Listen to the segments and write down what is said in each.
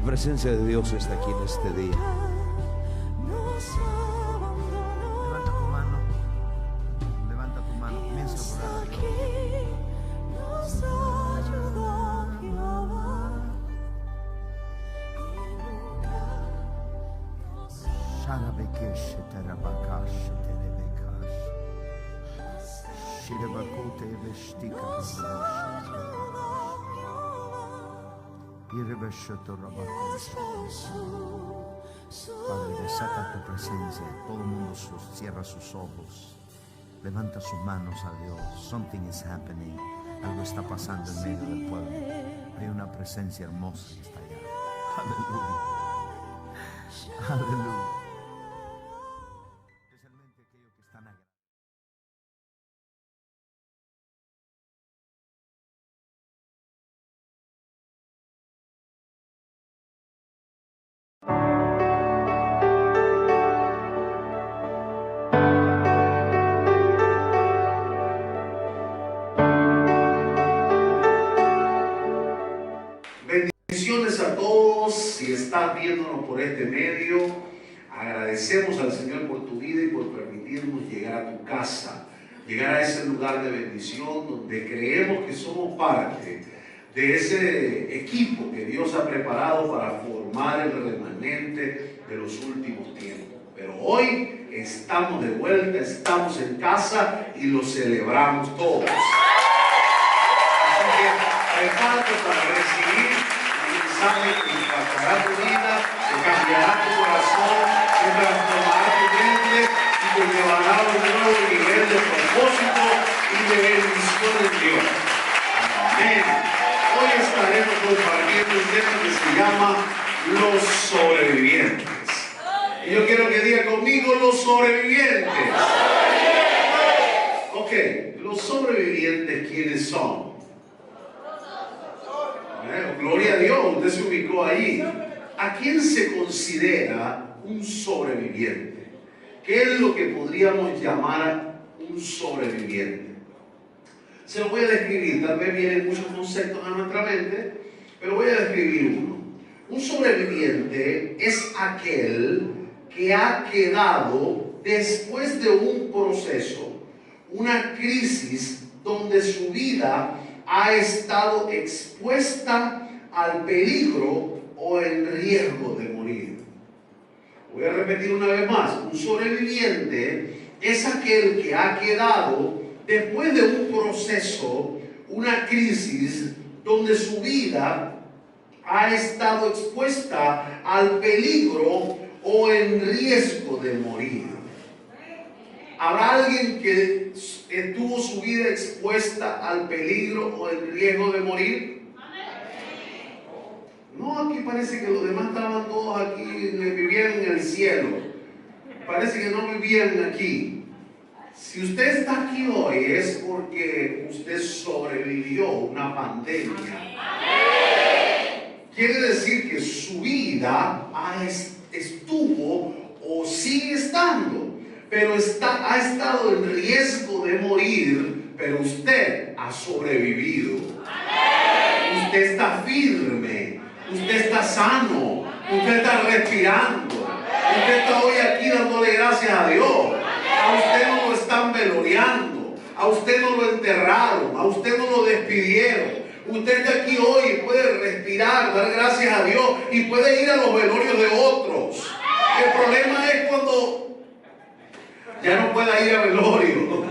La presencia de Dios está aquí en este día. Levanta tu mano. Levanta tu mano. Comienza a orar a Dios. Shalabekesh terabakash terebekash. Shirebakute veshtika. Padre, desata tu presencia. Todo el mundo cierra sus ojos. Levanta sus manos a Dios. Something is happening. Algo está pasando en medio del pueblo. Hay una presencia hermosa que está allá. Aleluya. Aleluya. Especialmente aquellos que están allá. Bendiciones a todos. Si estás viéndonos por este medio, agradecemos al Señor por tu vida y por permitirnos llegar a tu casa, llegar a ese lugar de bendición donde creemos que somos parte de ese equipo que Dios ha preparado para formar el remanente de los últimos tiempos. Pero hoy estamos de vuelta, estamos en casa y lo celebramos todos. Así que prepárate para recibir un mensaje que impactará tu vida, que cambiará tu corazón, que transformará tu mente y te llevará a un nuevo nivel de propósito y de bendición en Dios. Amén. Hoy estaremos compartiendo un tema que se llama Los Sobrevivientes. Y yo quiero que diga conmigo los sobrevivientes. Ok, los sobrevivientes, ¿quiénes son? Gloria a Dios, usted se ubicó ahí. ¿A quién se considera un sobreviviente? ¿Qué es lo que podríamos llamar un sobreviviente? Se lo voy a describir, tal vez vienen muchos conceptos a nuestra mente, pero voy a describir uno. Un sobreviviente es aquel que ha quedado después de un proceso, una crisis donde su vida ha estado expuesta al peligro o en riesgo de morir. Voy a repetir una vez más. Un sobreviviente es aquel que ha quedado después de un proceso, una crisis, donde su vida ha estado expuesta al peligro o en riesgo de morir. ¿Habrá alguien que tuvo su vida expuesta al peligro o en riesgo de morir? No, aquí parece que los demás estaban todos aquí, vivían en el cielo. Parece que no vivían aquí. Si usted está aquí hoy es porque usted sobrevivió una pandemia. Quiere decir que su vida estuvo o sigue estando, pero ha estado en riesgo de morir, pero usted ha sobrevivido. Usted está firme, usted está sano, usted está respirando, usted está hoy aquí dándole gracias a Dios. A usted no lo están veloriando, a usted no lo enterraron, a usted no lo despidieron. Usted está aquí hoy y puede respirar, dar gracias a Dios y puede ir a los velorios de otros. El problema es cuando ya no pueda ir a velorio.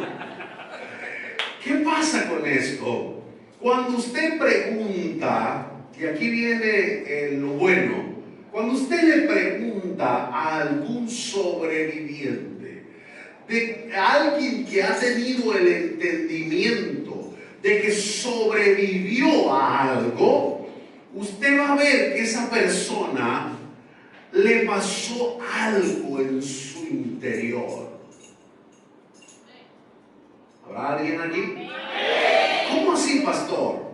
¿Qué pasa con esto? Cuando usted pregunta, y aquí viene lo bueno, cuando usted le pregunta a algún sobreviviente, de alguien que ha tenido el entendimiento de que sobrevivió a algo, usted va a ver que esa persona le pasó algo en su interior. ¿Habrá alguien aquí? ¿Cómo así, pastor?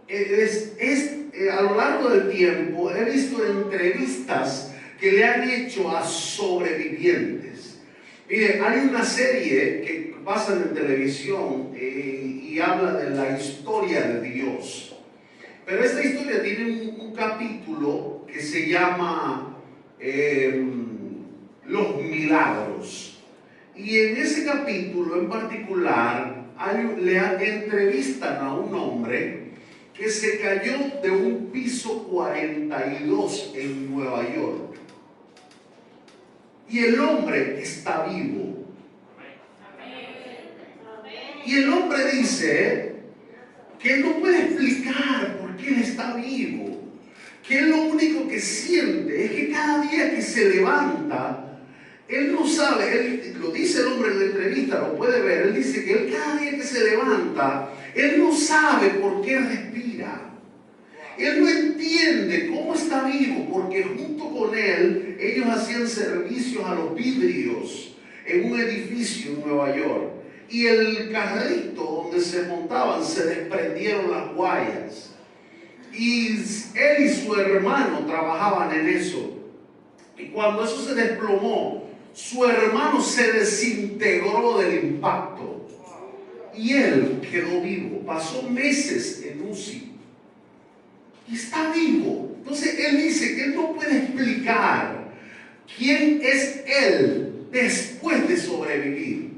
A lo largo del tiempo he visto entrevistas que le han hecho a sobrevivientes. Mire, hay una serie que pasa en televisión y habla de la historia de Dios. Pero esta historia tiene un capítulo que se llama Los Milagros. Y en ese capítulo en particular le entrevistan a un hombre que se cayó de un piso 42 en Nueva York. Y el hombre está vivo. Y el hombre dice que él no puede explicar por qué él está vivo. Que él lo único que siente es que cada día que se levanta, él no sabe, él lo dice el hombre en la entrevista, lo puede ver, él dice que él cada día que se levanta, él no sabe por qué respira. Él no entiende cómo está vivo, porque junto con él, ellos hacían servicios a los vidrios en un edificio en Nueva York. Y el carrito donde se montaban se desprendieron las guayas. Y él y su hermano trabajaban en eso. Y cuando eso se desplomó, su hermano se desintegró del impacto. Y él quedó vivo. Pasó meses en UCI. Y está vivo. Entonces él dice que él no puede explicar quién es él después de sobrevivir.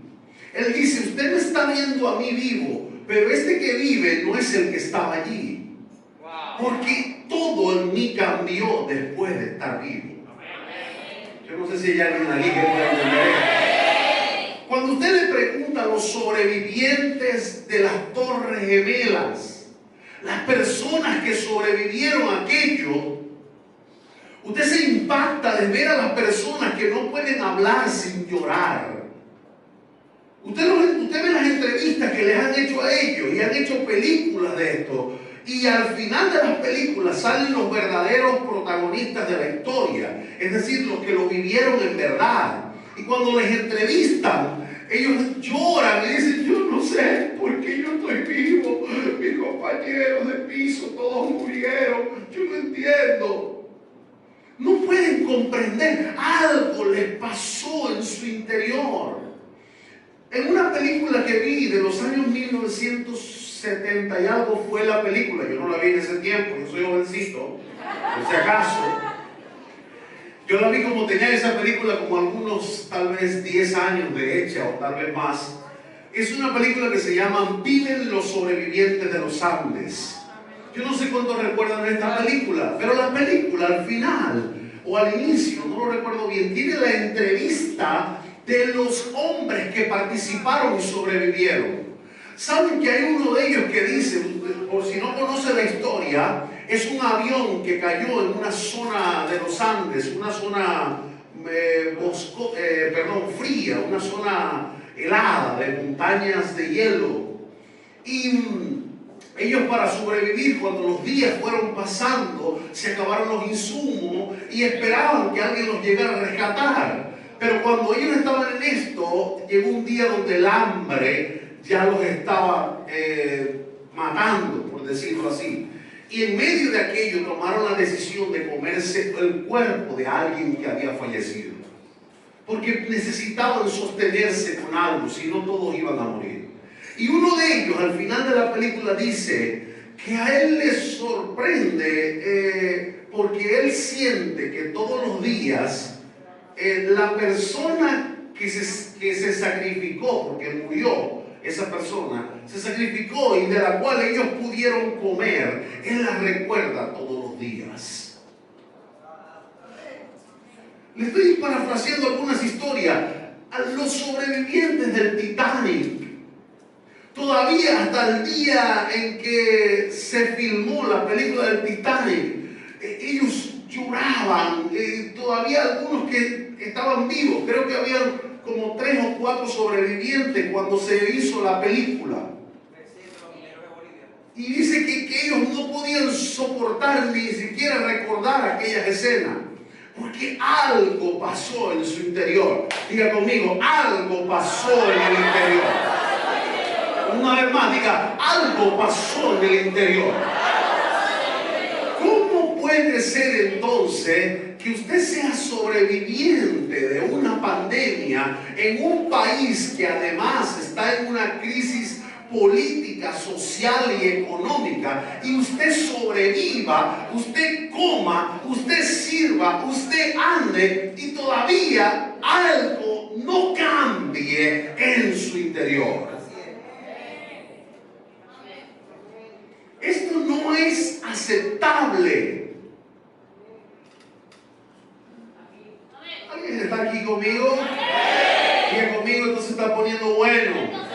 Él dice, usted me está viendo a mí vivo, pero este que vive no es el que estaba allí. Porque todo en mí cambió después de estar vivo. Yo no sé si hay alguien aquí que pueda entender esto. Cuando usted le pregunta a los sobrevivientes de las Torres Gemelas, las personas que sobrevivieron a aquello, usted se impacta de ver a las personas que no pueden hablar sin llorar. Usted ve las entrevistas que les han hecho a ellos y han hecho películas de esto. Y al final de las películas salen los verdaderos protagonistas de la historia, es decir, los que lo vivieron en verdad. Y cuando les entrevistan, ellos lloran y dicen, yo no sé por qué yo estoy vivo, mis compañeros de piso todos murieron, yo no entiendo. No pueden comprender, algo les pasó en su interior. En una película que vi de los años 1970 y algo fue la película, yo no la vi en ese tiempo, yo soy jovencito, por si acaso. Yo la vi como tenía esa película como algunos tal vez 10 años de hecha o tal vez más. Es una película que se llama Viven los sobrevivientes de los Andes. Yo no sé cuántos recuerdan esta película, pero la película al final o al inicio, no lo recuerdo bien, tiene la entrevista de los hombres que participaron y sobrevivieron. Saben que hay uno de ellos que dice, por si no conoce la historia, es un avión que cayó en una zona de los Andes, una zona fría, una zona helada, de montañas de hielo. Y ellos, para sobrevivir, cuando los días fueron pasando, se acabaron los insumos y esperaban que alguien los llegara a rescatar. Pero cuando ellos estaban en esto, llegó un día donde el hambre ya los estaba matando, por decirlo así. Y en medio de aquello tomaron la decisión de comerse el cuerpo de alguien que había fallecido. Porque necesitaban sostenerse con algo, si no todos iban a morir. Y uno de ellos, al final de la película, dice que a él le sorprende porque él siente que todos los días la persona que se sacrificó, porque murió esa persona, se sacrificó y de la cual ellos pudieron comer, él la recuerda todos los días. Le estoy parafraseando algunas historias. A los sobrevivientes del Titanic, todavía hasta el día en que se filmó la película del Titanic, ellos lloraban. Todavía algunos que estaban vivos, creo que habían como 3 o 4 sobrevivientes cuando se hizo la película. Y dice que ellos no podían soportar ni siquiera recordar aquellas escenas, porque algo pasó en su interior. Diga conmigo, algo pasó en el interior. Una vez más, diga, algo pasó en el interior. ¿Cómo puede ser entonces que usted sea sobreviviente de una pandemia en un país que además está en una crisis política, social y económica, y usted sobreviva, usted coma, usted sirva, usted ande, y todavía algo no cambie en su interior. Esto no es aceptable. ¿Alguien está aquí conmigo? ¿Alguien conmigo? Entonces se está poniendo bueno.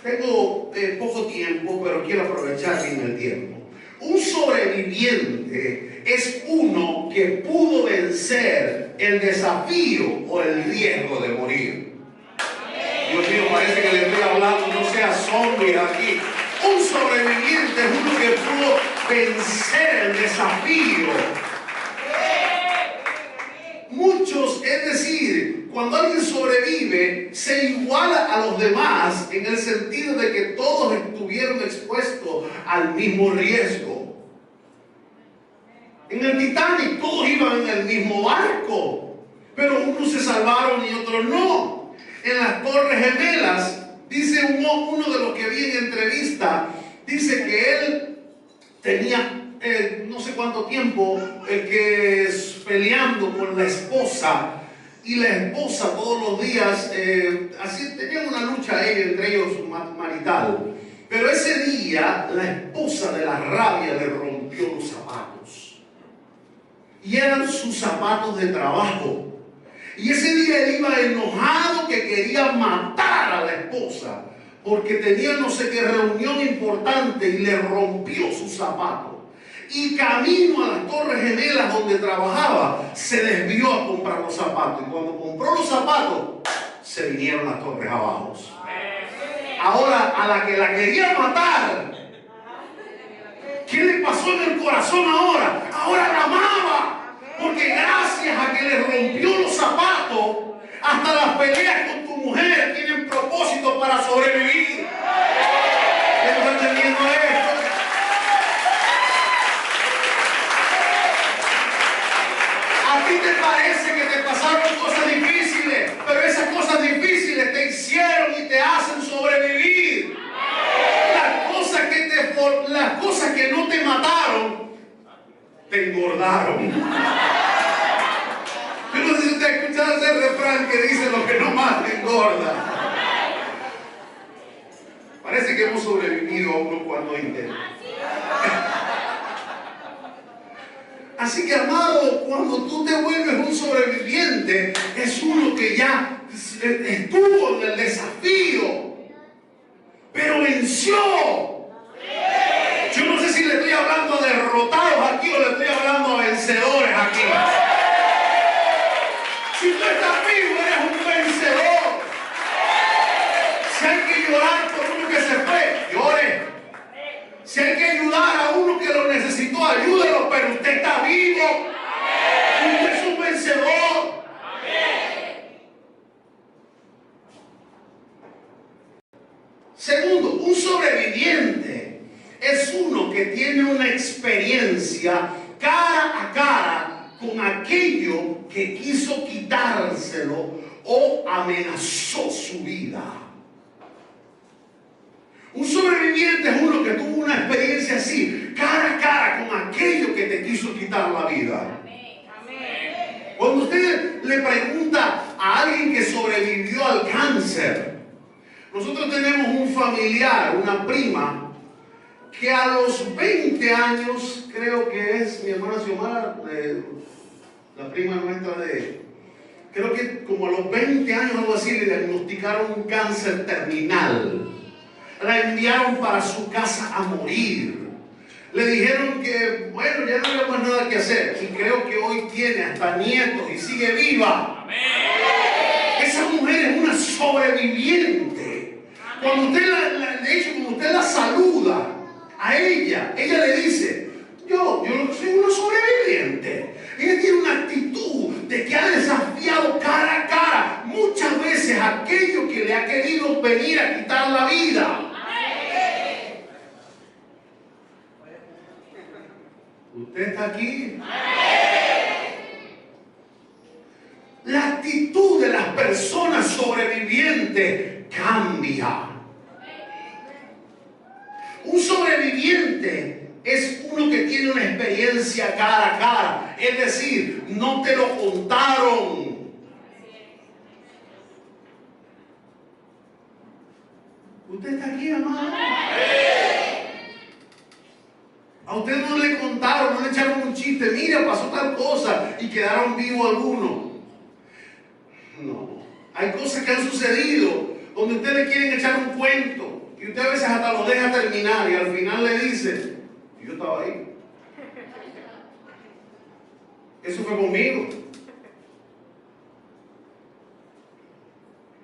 Tengo poco tiempo, pero quiero aprovechar bien el tiempo. Un sobreviviente es uno que pudo vencer el desafío o el riesgo de morir. Dios mío, parece que le estoy hablando, no sea zombie aquí. Un sobreviviente es uno que pudo vencer el desafío. Muchos, es decir, cuando alguien sobrevive, se iguala a los demás en el sentido de que todos estuvieron expuestos al mismo riesgo. En el Titanic todos iban en el mismo barco, pero unos se salvaron y otros no. En las Torres Gemelas, dice uno de los que vi en entrevista, dice que él tenía no sé cuánto tiempo peleando con la esposa, y la esposa todos los días así tenían una lucha entre ellos marital, pero ese día la esposa de la rabia le rompió los zapatos, y eran sus zapatos de trabajo, y ese día él iba enojado que quería matar a la esposa porque tenía no sé qué reunión importante, y le rompió sus zapatos. Y camino a las Torres Gemelas donde trabajaba, se desvió a comprar los zapatos. Y cuando compró los zapatos, se vinieron las torres abajo. Ahora, a la que la quería matar, ¿qué le pasó en el corazón ahora? Ahora la amaba. Porque gracias a que le rompió los zapatos, hasta las peleas con tu mujer tienen propósito para sobrevivir. ¿Estás entendiendo esto? A ti te parece que te pasaron cosas difíciles, pero esas cosas difíciles te hicieron y te hacen sobrevivir. Las cosas que no te mataron, te engordaron. Yo no sé si usted ha escuchado ese refrán que dice: lo que no mata engorda. Parece que hemos sobrevivido a unos cuantos intentos. Así que, amado, cuando tú te vuelves un sobreviviente, es uno que ya estuvo en el desafío, pero venció. Yo no sé si le estoy hablando a derrotados aquí o le estoy hablando a vencedores aquí. Si tú estás vivo, eres un vencedor. Si hay que llorar por uno que se fue, llore. Si hay que ayudar a uno que lo necesitó, ayúdelo, pero usted está vivo. Usted es un vencedor. Segundo, un sobreviviente es uno que tiene una experiencia cara a cara con aquello que quiso quitárselo o amenazó su vida. Un sobreviviente es uno que tuvo una experiencia así, cara a cara con aquello que te quiso quitar la vida. Cuando usted le pregunta a alguien que sobrevivió al cáncer, nosotros tenemos un familiar, una prima, que a los 20 años, creo que es mi hermana Xiomara, la prima nuestra creo que como a los 20 años, algo así, le diagnosticaron un cáncer terminal. La enviaron para su casa a morir. Le dijeron que, bueno, ya no había más nada que hacer. Y creo que hoy tiene hasta nietos y sigue viva. Amén. Esa mujer es una sobreviviente. Cuando usted de hecho, cuando usted la saluda a ella le dice: yo soy una sobreviviente. Ella tiene una actitud de que ha desafiado cara a cara muchas veces aquello que le ha querido venir a quitar la vida. ¿Usted está aquí? La actitud de las personas sobrevivientes cambia. Un sobreviviente es uno que tiene una experiencia cara a cara, es decir, no te lo contaron. ¿Usted está aquí, amado? A usted no le contaron, no le echaron un chiste, mira, pasó tal cosa y quedaron vivos algunos. No, hay cosas que han sucedido donde usted le quieren echar un cuento y usted a veces hasta lo deja terminar y al final le dice, yo estaba ahí. Eso fue conmigo.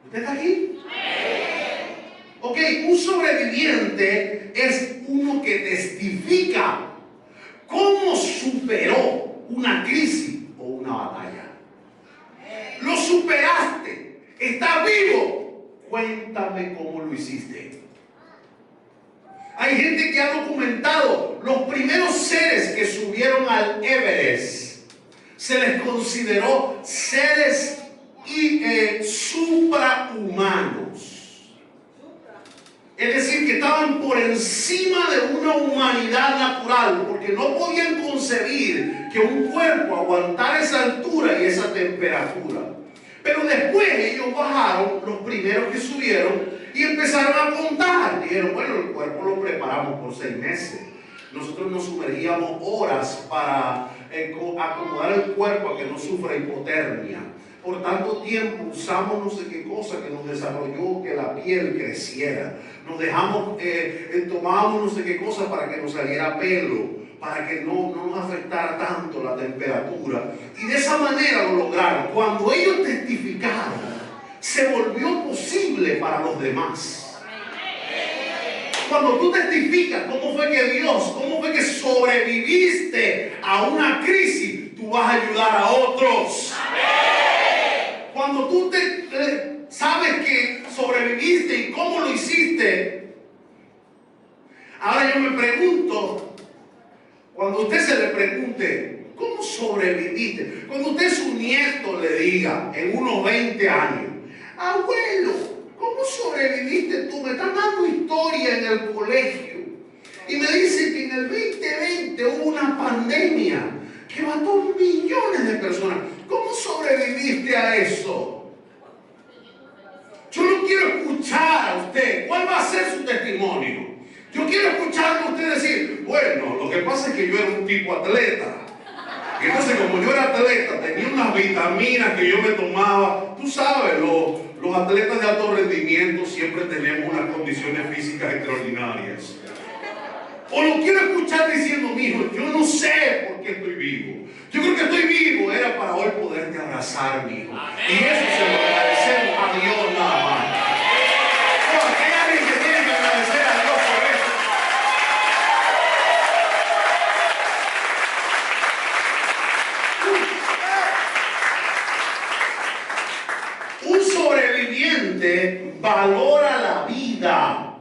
¿Usted está aquí? Ok, un sobreviviente es uno que testifica cómo superó una crisis o una batalla. Lo superaste, estás vivo, cuéntame cómo lo hiciste. Hay gente que ha documentado los primeros seres que subieron al Everest. Se les consideró seres suprahumanos. Es decir, que estaban por encima de una humanidad natural, porque no podían concebir que un cuerpo aguantara esa altura y esa temperatura. Pero después ellos bajaron, los primeros que subieron, y empezaron a contar. Dijeron, bueno, el cuerpo lo preparamos por 6 meses. Nosotros nos sumergíamos horas para acomodar el cuerpo a que no sufra hipotermia. Por tanto tiempo usamos no sé qué cosa que nos desarrolló que la piel creciera. Nos dejamos, tomábamos no sé qué cosa para que nos saliera pelo, para que no nos afectara tanto la temperatura. Y de esa manera lo lograron. Cuando ellos testificaron, se volvió posible para los demás. Cuando tú testificas cómo fue que Dios, cómo fue que sobreviviste a una crisis, tú vas a ayudar a otros. Cuando tú sabes que sobreviviste y cómo lo hiciste, ahora yo me pregunto, cuando usted se le pregunte, ¿cómo sobreviviste? Cuando usted su nieto le diga en unos 20 años, abuelo, ¿cómo sobreviviste tú? Me están dando historia en el colegio y me dicen que en el 2020 hubo una pandemia que mató millones de personas. ¿Cómo sobreviviste a eso? Yo no quiero escuchar a usted. ¿Cuál va a ser su testimonio? Yo quiero escucharlo a usted decir, bueno, lo que pasa es que yo era un tipo atleta. Y entonces como yo era atleta, tenía unas vitaminas que yo me tomaba. Tú sabes, los atletas de alto rendimiento siempre tenemos unas condiciones físicas extraordinarias. O lo quiero escuchar diciendo, mijo, yo no sé por qué estoy vivo. Yo creo que estoy vivo, era para hoy poderte abrazar, mijo. Y eso se lo agradecemos a Dios nada más. Porque hay alguien que tiene que agradecer a Dios por eso. Un sobreviviente valora la vida,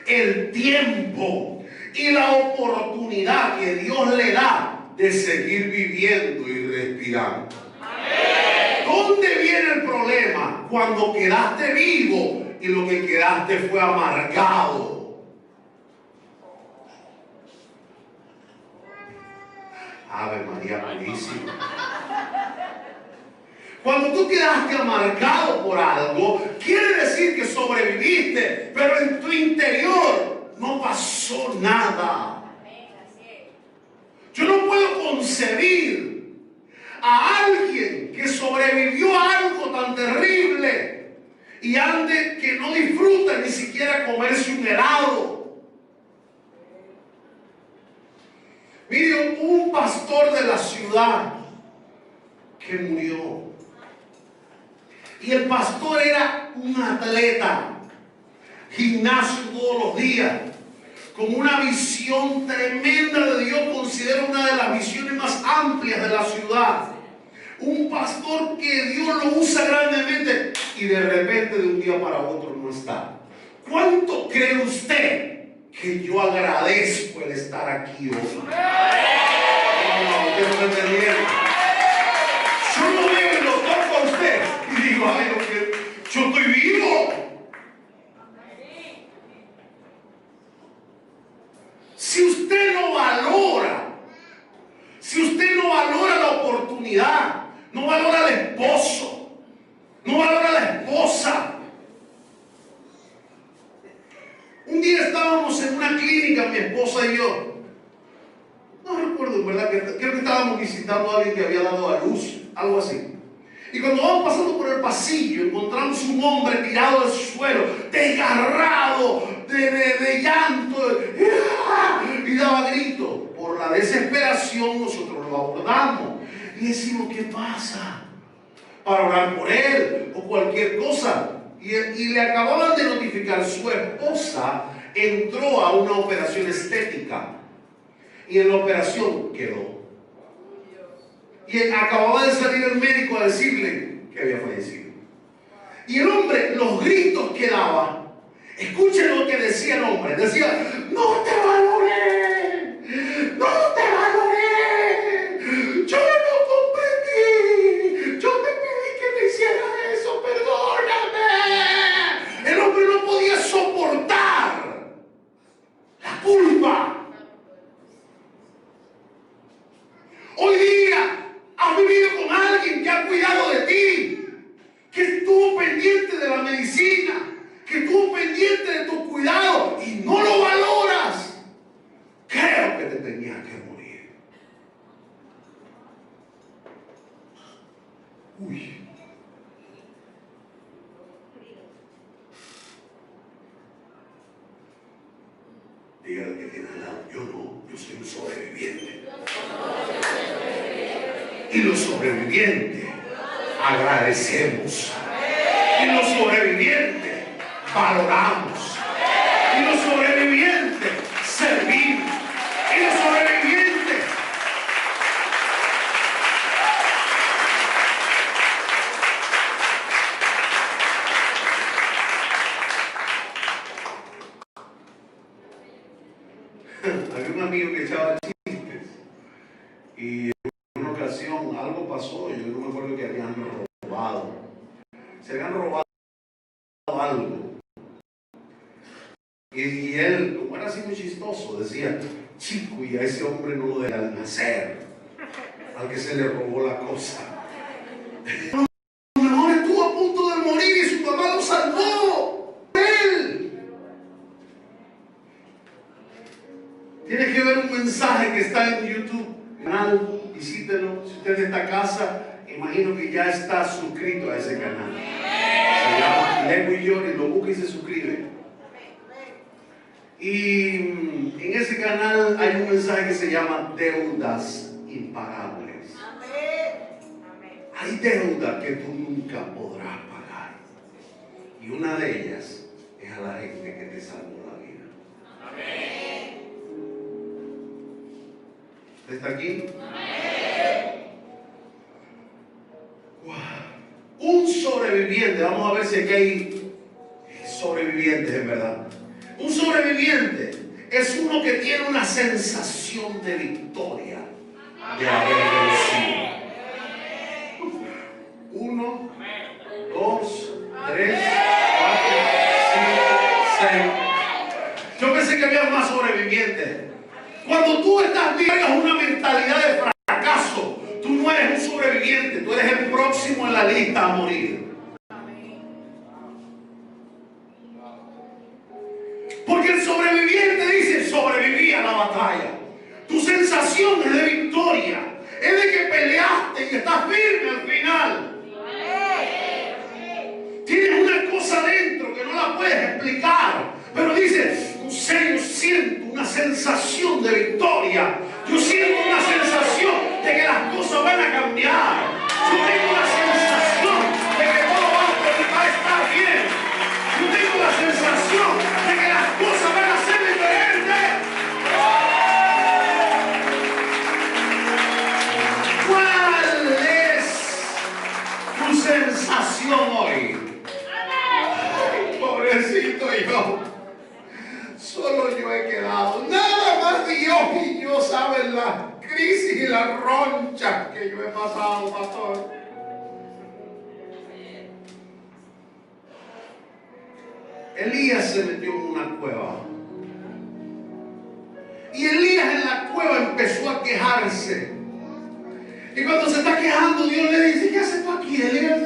el tiempo y la oportunidad que Dios le da de seguir viviendo y respirando. Amén. ¿Dónde viene el problema? Cuando quedaste vivo y lo que quedaste fue amargado. Ave María Purísima. Cuando tú quedaste amargado por algo, quiere decir que sobreviviste, pero en tu interior no pasó nada. Yo no puedo concebir a alguien que sobrevivió a algo tan terrible y ande que no disfruta ni siquiera comerse un helado. Mire, un pastor de la ciudad que murió. Y el pastor era un atleta, gimnasio todos los días, con una visión tremenda de Dios, considero una de las visiones más amplias de la ciudad. Un pastor que Dios lo usa grandemente y de repente de un día para otro no está. ¿Cuánto cree usted que yo agradezco el estar aquí hoy? Yo no veo y lo toco a usted y digo, ay, yo estoy vivo. esposa. Un día estábamos en una clínica, mi esposa y yo. No recuerdo, en verdad, creo que estábamos visitando a alguien que había dado a luz, algo así. Y cuando vamos pasando por el pasillo, encontramos un hombre tirado al suelo, desgarrado, de llanto, y daba gritos. Por la desesperación nosotros lo abordamos y decimos, ¿qué pasa? Para orar por él o cualquier cosa. Y le acababan de notificar, su esposa entró a una operación estética y en la operación quedó. Y acababa de salir el médico a decirle que había fallecido. Y el hombre, los gritos que daba, escuchen lo que decía el hombre. Decía, no te valoré, no te valoré, yo no comprendí, yo te pedí que me hicieras eso, perdóname. El hombre no podía soportar la culpa. Hoy día has vivido con alguien que ha cuidado de ti, que estuvo pendiente de la medicina, que estuvo pendiente de tu cuidado y no lo valoras. Creo que te tenías que morir. Uy. Dígale que tiene al lado. Yo no, yo soy un sobreviviente. Y los sobrevivientes agradecemos. Y los sobrevivientes valoramos. Y los sobrevivientes servimos. Y los sobrevivientes había un amigo que echaba chistes y en una ocasión algo pasó, yo no me acuerdo que habían robado. Se habían robado algo. Y él, como era así muy chistoso, decía, chico, y a ese hombre no lo debe al nacer, al que se le robó la cosa. A lo mejor estuvo a punto de morir y su mamá lo salvó. Él. Tiene que ver un mensaje que está en YouTube. Canal, visítelo. Si usted es de esta casa, imagino que ya está suscrito a ese canal. Se llama Lewis Jordan, lo busca y se suscribe. Y en ese canal hay un mensaje que se llama Deudas Impagables. Hay deudas que tú nunca podrás pagar. Y una de ellas es a la gente que te salvó la vida. ¿Usted está aquí? Wow. Un sobreviviente, vamos a ver si aquí hay sobrevivientes en verdad. Un sobreviviente es uno que tiene una sensación de victoria, de haber vencido. 1, 2, 3, 4, 5, 6. Yo pensé que había más sobrevivientes. Cuando tú estás vivo, una mentalidad de fracaso, tú no eres un sobreviviente, tú eres el próximo en la lista a morir. Porque el sobreviviente dice, sobreviví a la batalla. Tu sensación es de victoria, es de que peleaste y estás firme al final. Tienes una cosa dentro que no la puedes explicar, pero dices, no sé, yo siento una sensación de victoria. Yo siento una sensación de que las cosas van a cambiar. Yo tengo la sensación de que todo va a estar bien. Yo tengo la sensación de que las cosas van a ser diferentes. ¿Cuál es tu sensación hoy? Ay, pobrecito yo. Solo yo he quedado. Nada más Dios y yo saben las crisis y las ronchas que yo he pasado, pastor. Elías se metió en una cueva. Y Elías en la cueva empezó a quejarse. Y cuando se está quejando, Dios le dice, ¿qué haces tú aquí, Elías?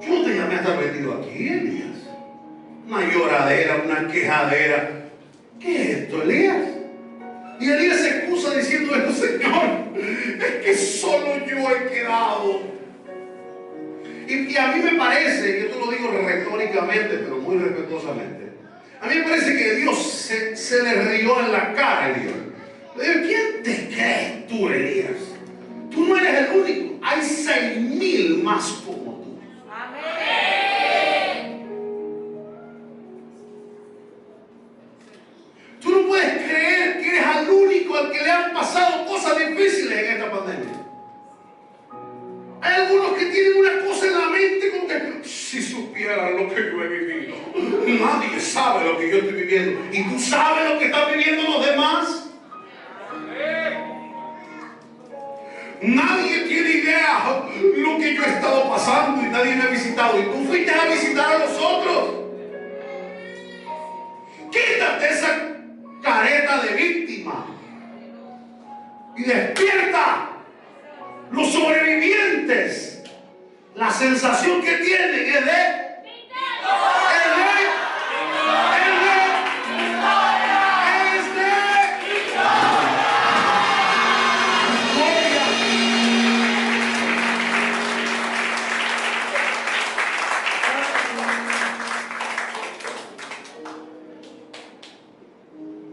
Yo no te llamé estar metido aquí, Elías? Una lloradera, una quejadera. ¿Qué es esto, Elías? Y Elías se excusa diciendo esto: Señor, es que solo yo he quedado. Y a mí me parece, yo te lo digo retóricamente, pero muy respetuosamente, a mí me parece que Dios se le rió en la cara a Elías. Le digo: ¿quién te crees tú, Elías? Tú no eres el único. Hay 6,000 más como tú. Amén. Tú no puedes creer que eres el único al que le han pasado cosas difíciles en esta pandemia. Hay algunos que tienen una cosa en la mente como que, si supieran lo que yo he vivido. Nadie sabe lo que yo estoy viviendo. ¿Y tú sabes lo que están viviendo los demás? Nadie tiene idea lo que yo he estado pasando y nadie me ha visitado. Y tú fuiste a visitar a los otros. Quítate esa careta de víctima y despierta. Los sobrevivientes, la sensación que tienen es de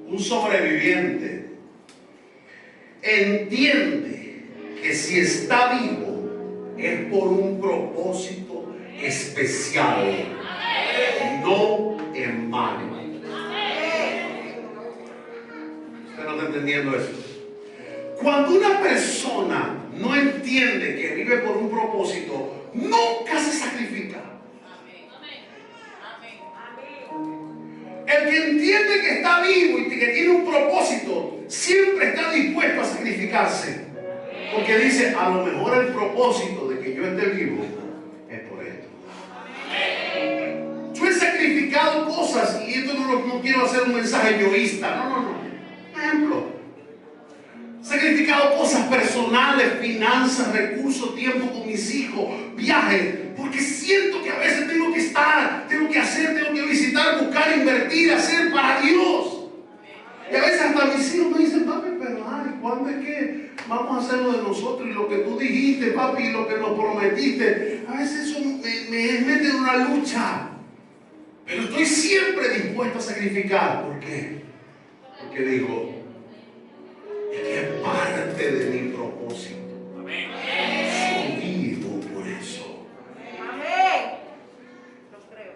un sobreviviente entiende que si está vivo es por un propósito especial, no en vano. Usted no está entendiendo eso. Cuando una persona no entiende que vive por un propósito, nunca se sacrifica. El que entiende que está vivo y que tiene un propósito, siempre está dispuesto a sacrificarse. Porque dice: a lo mejor el propósito de que yo esté vivo es por esto. Yo he sacrificado cosas, y esto no quiero hacer un mensaje egoísta. No. Ejemplo. Sacrificado cosas personales, finanzas, recursos, tiempo con mis hijos, viajes, porque siento que a veces tengo que estar, tengo que hacer, tengo que visitar, buscar, invertir, hacer para Dios. Y a veces hasta mis hijos me dicen: papi, pero ¿cuándo es que vamos a hacer lo de nosotros? Y lo que tú dijiste, papi, y lo que nos prometiste. A veces eso me mete en una lucha. Pero estoy siempre dispuesto a sacrificar. ¿Por qué? Porque digo, es que es parte de mi propósito. Amén. Yo vivo por eso. Amén. Lo creo.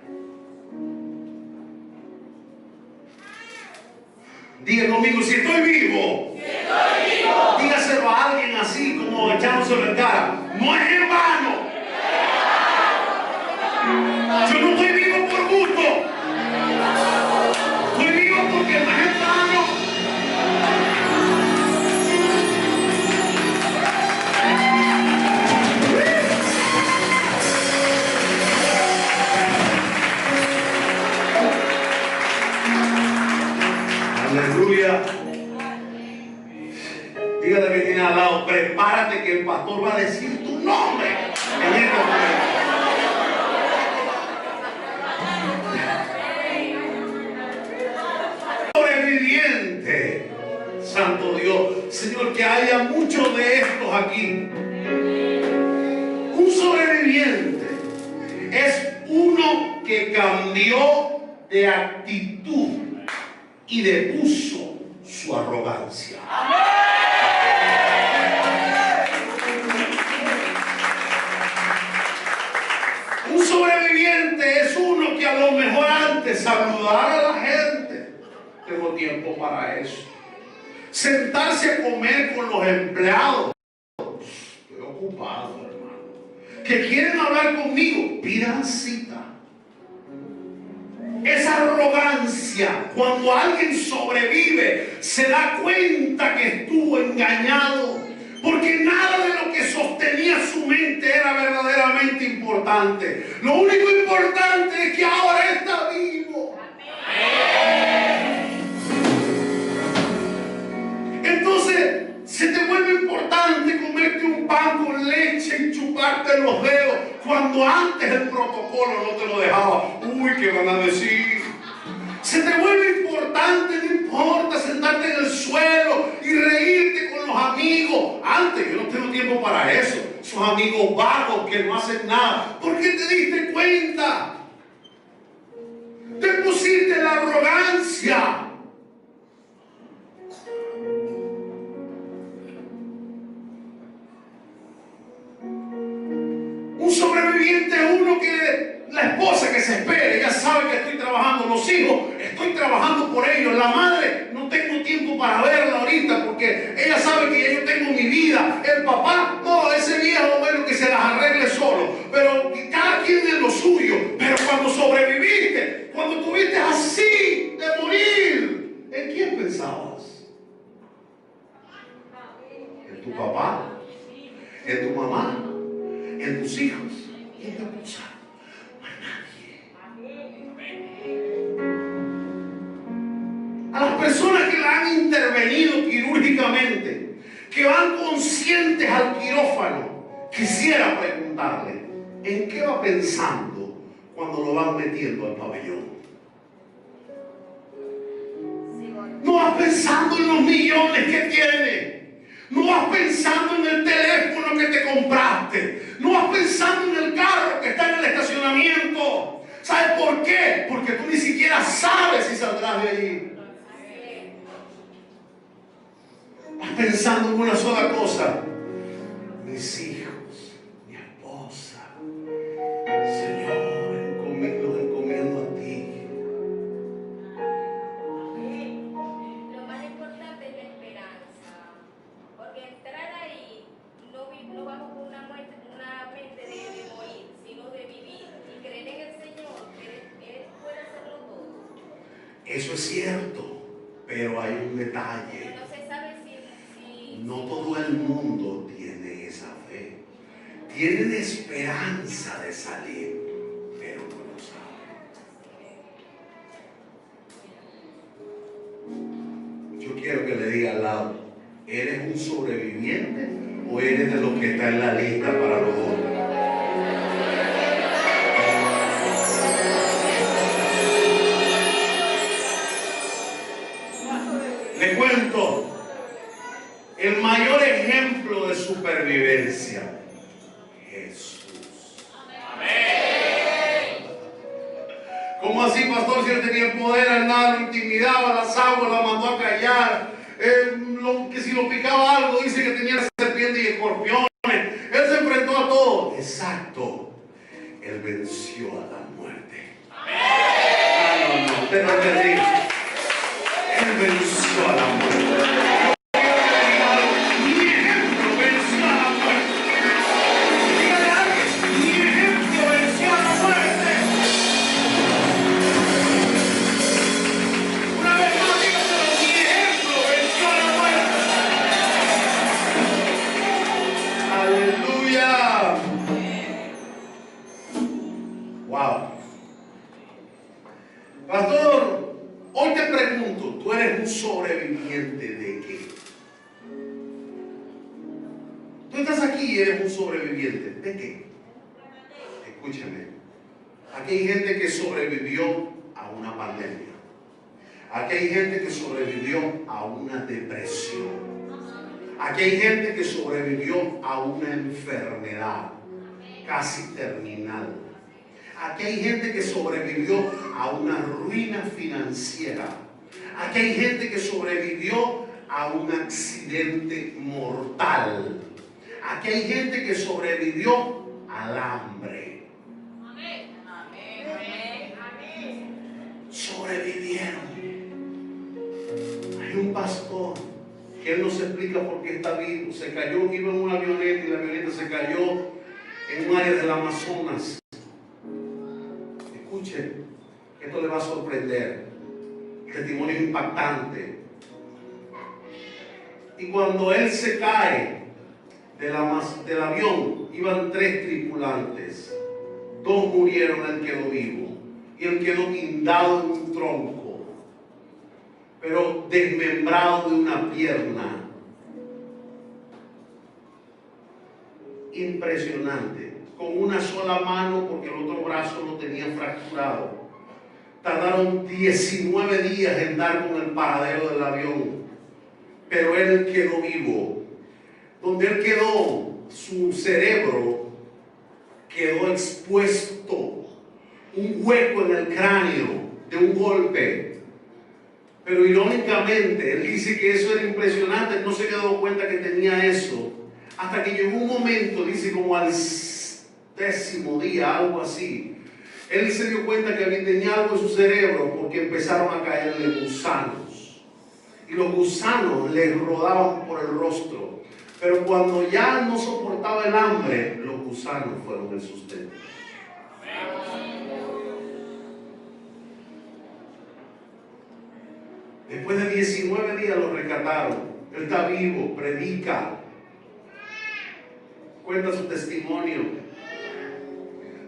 Diga conmigo: si estoy vivo. Si estoy vivo. Dígaselo a alguien así, como echándoselo en cara: no es en vano. Yo no estoy vivo por gusto. Estoy vivo porque no es en vano. Aleluya. Dígale que tiene al lado: prepárate que el pastor va a decir tu nombre en este momento. Sobreviviente, santo Dios, Señor, que haya muchos de estos aquí. Un sobreviviente es uno que cambió de actitud y depuso su arrogancia. Un sobreviviente es uno que a lo mejor antes saludara a la gente, tengo tiempo para eso. Sentarse a comer con los empleados, estoy ocupado, hermano. Que quieren hablar conmigo, pidan cita. Esa arrogancia, cuando alguien sobrevive, se da cuenta que estuvo engañado, porque nada de lo que sostenía su mente era verdaderamente importante. Lo único importante es que ahora está vivo. Entonces se te vuelve importante comerte un pan con leche y chuparte los dedos Cuando antes el protocolo no te lo dejaba. Uy, ¿qué van a decir? Se te vuelve importante, no importa sentarte en el suelo y reírte con los amigos. Antes yo no tengo tiempo para eso. Esos amigos vagos que no hacen nada. ¿Por qué te diste cuenta? Te pusiste en la arrogancia. Un sobreviviente es uno que la esposa que se espere, ella sabe que estoy trabajando, los hijos, estoy trabajando por ellos, la madre, no tengo tiempo para verla ahorita porque ella sabe que ya yo tengo mi vida, el papá, no, ese viejo bueno que se las arregle solo, pero cada quien en lo suyo. Pero cuando sobreviviste, cuando tuviste así de morir, ¿en quién pensabas? ¿En tu papá? ¿En tu mamá? ¿En tus hijos? ¿Y en tu esposa? A nadie. A las personas que la han intervenido quirúrgicamente, que van conscientes al quirófano, quisiera preguntarle, ¿en qué va pensando cuando lo van metiendo al pabellón? No vas pensando en los millones que tiene. No vas pensando en el teléfono que te compraste. No vas pensando en el carro que está en el estacionamiento. ¿Sabes por qué? Porque tú ni siquiera sabes si saldrás de allí. Vas pensando en una sola cosa. Mis hijos, mi esposa. Señor, los encomiendo a ti. Lo más importante es la esperanza. Porque entrar ahí no vamos con una mente de morir, sino de vivir y creer en el Señor, que Él puede hacerlo todo. Eso es cierto, pero hay un detalle. Pero no se sabe si no todo el mundo tiene esa fe. Tienen esperanza de salir, pero no lo saben. Yo quiero que le diga al lado, ¿eres un sobreviviente o eres de los que está en la lista para los otros? Le cuento el mayor ejemplo de supervivencia, Jesús. Amén. ¿Cómo así, pastor? Si él tenía el poder, nada lo intimidaba, las aguas la mandó a callar. Que si lo picaba algo, dice que tenía serpientes y escorpiones. Él se enfrentó a todo. Exacto. Él venció a la muerte. Amén. No, usted no entendí. Él venció a la muerte. Pastor, hoy te pregunto, ¿tú eres un sobreviviente de qué? Tú estás aquí y eres un sobreviviente ¿de qué? Escúchame, aquí hay gente que sobrevivió a una pandemia. Aquí hay gente que sobrevivió a una depresión. Aquí hay gente que sobrevivió a una enfermedad casi terminal. Aquí hay gente que sobrevivió a una ruina financiera. Aquí hay gente que sobrevivió a un accidente mortal. Aquí hay gente que sobrevivió al hambre. Sobrevivieron. Hay un pastor que él no se explica por qué está vivo. Se cayó, iba en una avioneta y la avioneta se cayó en un área del Amazonas. Escuche, esto le va a sorprender. Testimonio impactante. Y cuando él se cae del avión, iban 3 tripulantes. 2 murieron, él quedó vivo. Y él quedó guindado en un tronco, pero desmembrado de una pierna. Impresionante. con una sola mano porque el otro brazo lo tenía fracturado. Tardaron 19 días en dar con el paradero del avión, pero él quedó vivo. Donde él quedó, su cerebro quedó expuesto, un hueco en el cráneo de un golpe. Pero irónicamente, él dice que eso era impresionante, él no se quedó cuenta que tenía eso, hasta que llegó un momento, dice como al 10º día, algo así, él se dio cuenta que tenía algo en su cerebro porque empezaron a caerle gusanos. Y los gusanos le rodaban por el rostro. Pero cuando ya no soportaba el hambre, los gusanos fueron el sustento. Después de 19 días lo rescataron. Él está vivo, predica, cuenta su testimonio.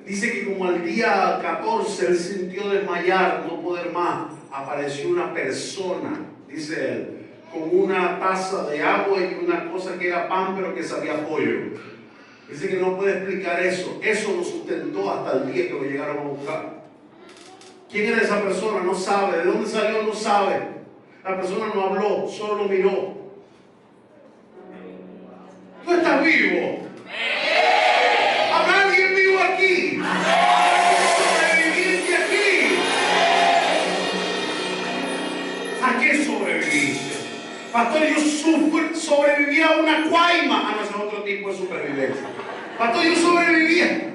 Dice que como al día 14 él sintió desmayar, no poder más. Apareció una persona, dice él, con una taza de agua y una cosa que era pan, pero que sabía pollo. Dice que no puede explicar eso. Eso lo sustentó hasta el día que lo llegaron a buscar. ¿Quién era esa persona? No sabe. ¿De dónde salió? No sabe. La persona no habló, solo miró. Tú estás vivo. ¿Habrá alguien vivo aquí? ¿Sobreviviente aquí? ¿A qué sobreviviste? Pastor, yo sobrevivía a una cuaima. Ah, no, ese es otro tipo de supervivencia. Pastor, yo sobrevivía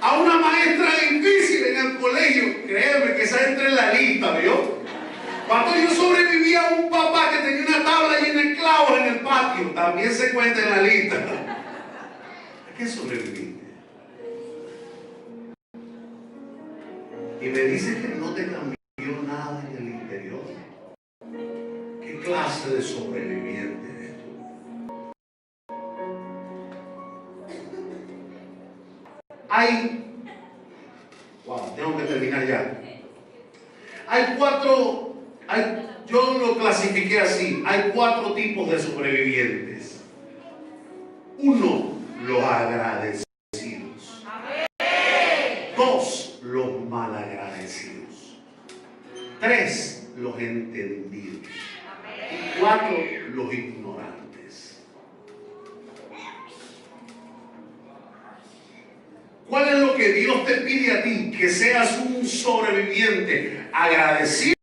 a una maestra difícil en el colegio. Créeme que esa entra en la lista, ¿vio? Pastor, yo sobreviví a un papá que tenía una tabla llena de clavos en el patio. También se cuenta en la lista. ¿A qué sobreviviste? Y me dice que no te cambió nada en el interior. ¿Qué clase de sobreviviente eres tú? Tengo que terminar ya. Yo lo clasifiqué así. Hay 4 tipos de sobrevivientes. 1, los agradecidos. 2, los malagradecidos. 3, los entendidos. Y 4, los ignorantes. ¿Cuál es lo que Dios te pide a ti? Que seas un sobreviviente agradecido